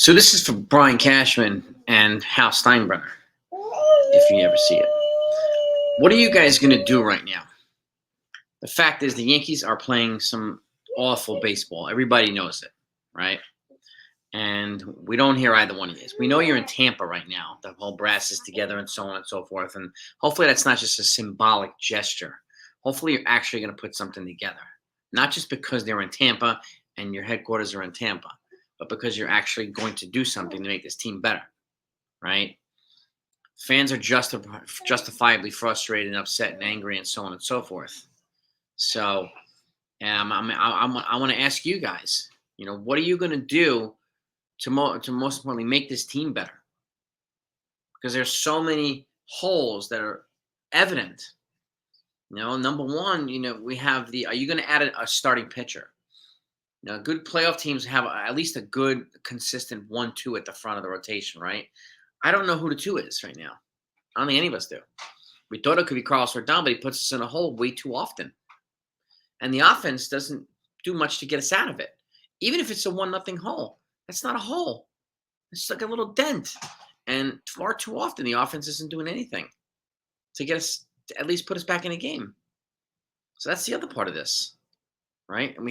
So this is for Brian Cashman and Hal Steinbrenner, if you ever see it. What are you guys going to do right now? The fact is the Yankees are playing some awful baseball. Everybody knows it, right? And we don't hear either one of you. We know you're in Tampa right now. The whole brass is together and so on and so forth. And hopefully that's not just a symbolic gesture. Hopefully you're actually going to put something together. Not just because they're in Tampa and your headquarters are in Tampa, but because you're actually going to do something to make this team better, right? Fans are justifiably frustrated and upset and angry and so on and so forth. So I want to ask you guys, what are you going to do to most importantly make this team better? Because there's so many holes that are evident. Number one, we have are you going to add a starting pitcher? Good playoff teams have at least a good, consistent 1-2 at the front of the rotation, right? I don't know who the 2 is right now. I don't think any of us do. We thought it could be Carlos Rodon, but he puts us in a hole way too often. And the offense doesn't do much to get us out of it. Even if it's a 1-0 hole, that's not a hole. It's like a little dent. And far too often, the offense isn't doing anything to get us, to at least put us back in a game. So that's the other part of this, right? And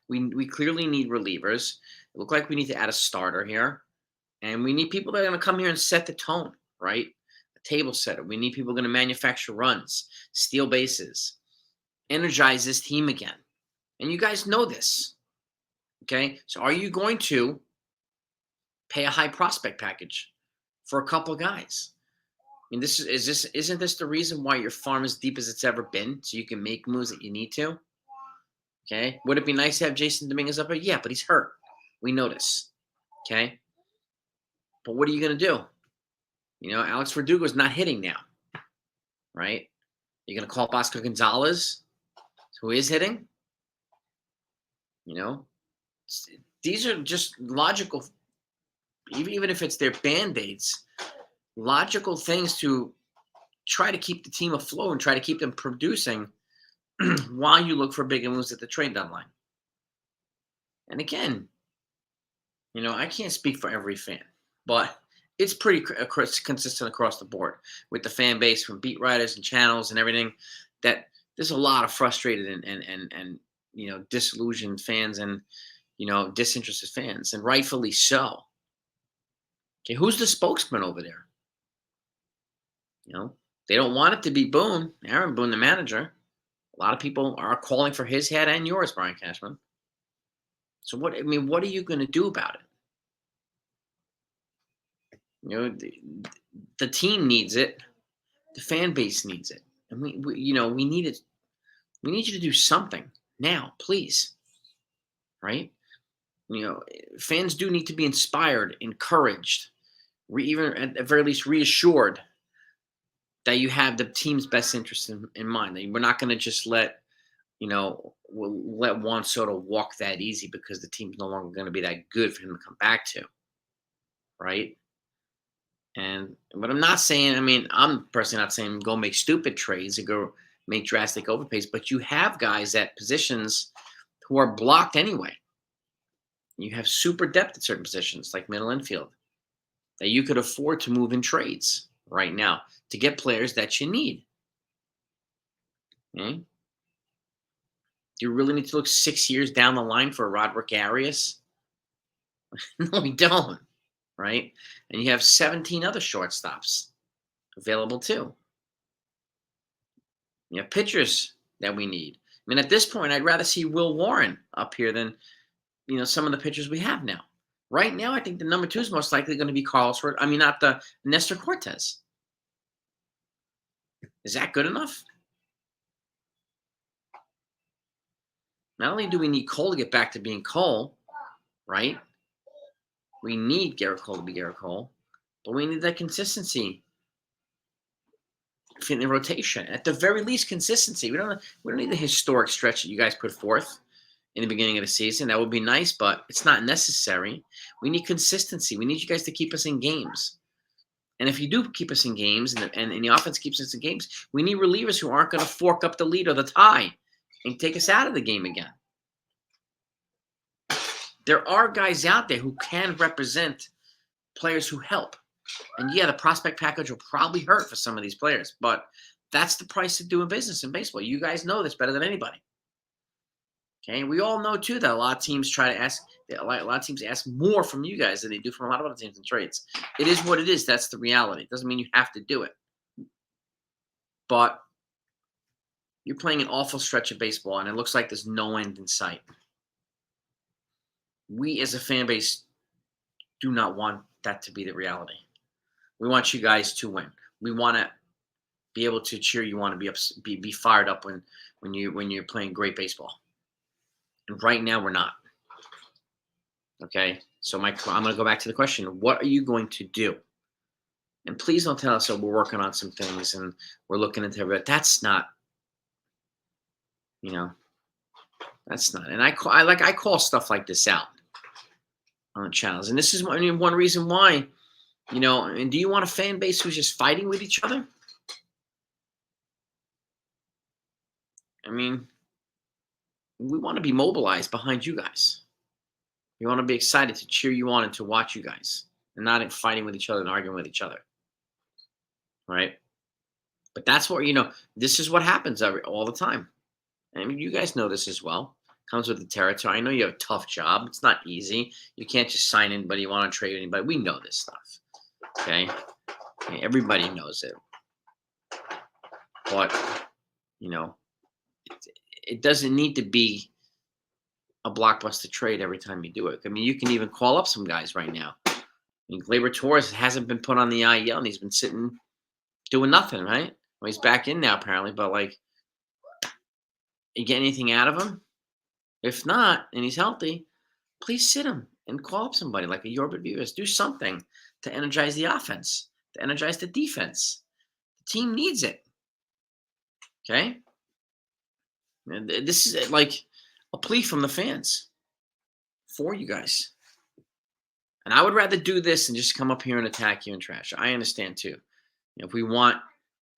we clearly need relievers. It looks like we need to add a starter here. And we need people that are going to come here and set the tone, right? A table setter. We need people going to manufacture runs, steal bases, energize this team again. And you guys know this, okay? So are you going to pay a high prospect package for a couple of guys? I mean, isn't this the reason why your farm is deep as it's ever been, so you can make moves that you need to? Okay? Would it be nice to have Jason Dominguez up there? Yeah, but he's hurt. We know this. Okay? But what are you going to do? Alex Verdugo's not hitting now, right? You're going to call up Oscar Gonzalez, who is hitting? These are just logical, even if it's their Band-Aids, logical things to try to keep the team afloat and try to keep them producing while you look for bigger moves at the trade deadline. And again, I can't speak for every fan, but it's pretty consistent across the board with the fan base, from beat writers and channels and everything, that there's a lot of frustrated and disillusioned fans and disinterested fans, and rightfully so. Okay, who's the spokesman over there? They don't want it to be Boone, Aaron Boone, the manager. A lot of people are calling for his head and yours, Brian Cashman. So what are you going to do about it? The team needs it. The fan base needs it. And we need it. We need you to do something now, please. Right? Fans do need to be inspired, encouraged, even at the very least reassured that you have the team's best interest in mind. That we're not going to just let Juan Soto walk that easy because the team's no longer going to be that good for him to come back to, right? But I'm not saying, I'm personally not saying go make stupid trades or go make drastic overpays, but you have guys at positions who are blocked anyway. You have super depth at certain positions, like middle infield, that you could afford to move in trades right now to get players that you need. Okay? Do you really need to look 6 years down the line for Roderick Arias? No, we don't, right? And you have 17 other shortstops available too. You have pitchers that we need. At this point, I'd rather see Will Warren up here than some of the pitchers we have now. Right now, I think the number 2 is most likely going to be Nestor Cortez. Is that good enough? Not only do we need Cole to get back to being Cole, right? We need Garrett Cole to be Garrett Cole, but we need that consistency in the rotation. At the very least, consistency. We don't need the historic stretch that you guys put forth in the beginning of the season. That would be nice, but it's not necessary. We need consistency. We need you guys to keep us in games. And if you do keep us in games and the offense keeps us in games, we need relievers who aren't going to fork up the lead or the tie and take us out of the game again. There are guys out there who can represent players who help. And yeah, the prospect package will probably hurt for some of these players, but that's the price of doing business in baseball. You guys know this better than anybody. Okay, we all know too that a lot of teams ask more from you guys than they do from a lot of other teams in trades. It is what it is. That's the reality. It doesn't mean you have to do it. But you're playing an awful stretch of baseball, and it looks like there's no end in sight. We as a fan base do not want that to be the reality. We want you guys to win. We want to be able to cheer you on and be fired up when you're playing great baseball. And right now we're not. Okay, so I'm going to go back to the question: what are you going to do? And please don't tell us, "Oh, we're working on some things and we're looking into it." That's not, that's not. And I call stuff like this out on channels, and this is one reason why. And do you want a fan base who's just fighting with each other? I mean, we want to be mobilized behind you guys. We want to be excited to cheer you on and to watch you guys, and not fighting with each other and arguing with each other. Right? But that's what, this is what happens all the time. I mean, you guys know this as well. Comes with the territory. I know you have a tough job. It's not easy. You can't just sign anybody. You want to trade anybody. We know this stuff. Okay? Everybody knows it. But, it doesn't need to be a blockbuster trade every time you do it. I mean, you can even call up some guys right now. I mean, Gleyber Torres hasn't been put on the IL, and he's been sitting doing nothing, right? Well, he's back in now, apparently, but, you get anything out of him? If not, and he's healthy, please sit him and call up somebody like a Yorbit Vivas. Do something to energize the offense, to energize the defense. The team needs it. Okay? And this is like a plea from the fans for you guys. And I would rather do this than just come up here and attack you and trash. I understand too. If we want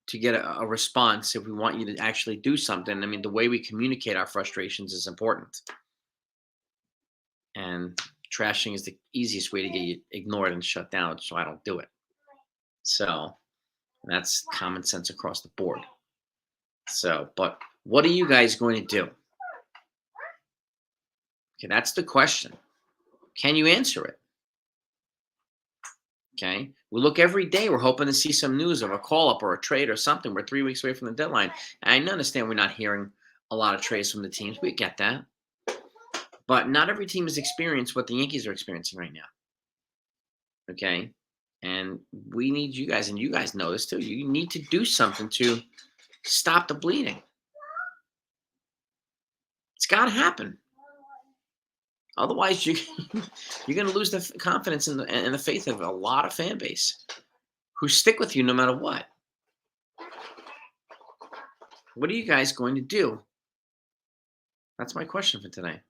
to get a response, if we want you to actually do something, I mean, the way we communicate our frustrations is important. And trashing is the easiest way to get you ignored and shut down, so I don't do it. So that's common sense across the board. So, but what are you guys going to do? Okay, that's the question. Can you answer it? Okay, we look every day. We're hoping to see some news of a call-up or a trade or something. We're 3 weeks away from the deadline. And I understand we're not hearing a lot of trades from the teams. We get that. But not every team has experienced what the Yankees are experiencing right now. Okay, and we need you guys, and you guys know this too. You need to do something to stop the bleeding. It's got to happen. Otherwise, you're going to lose the confidence and the faith of a lot of fan base who stick with you no matter what. What are you guys going to do? That's my question for today.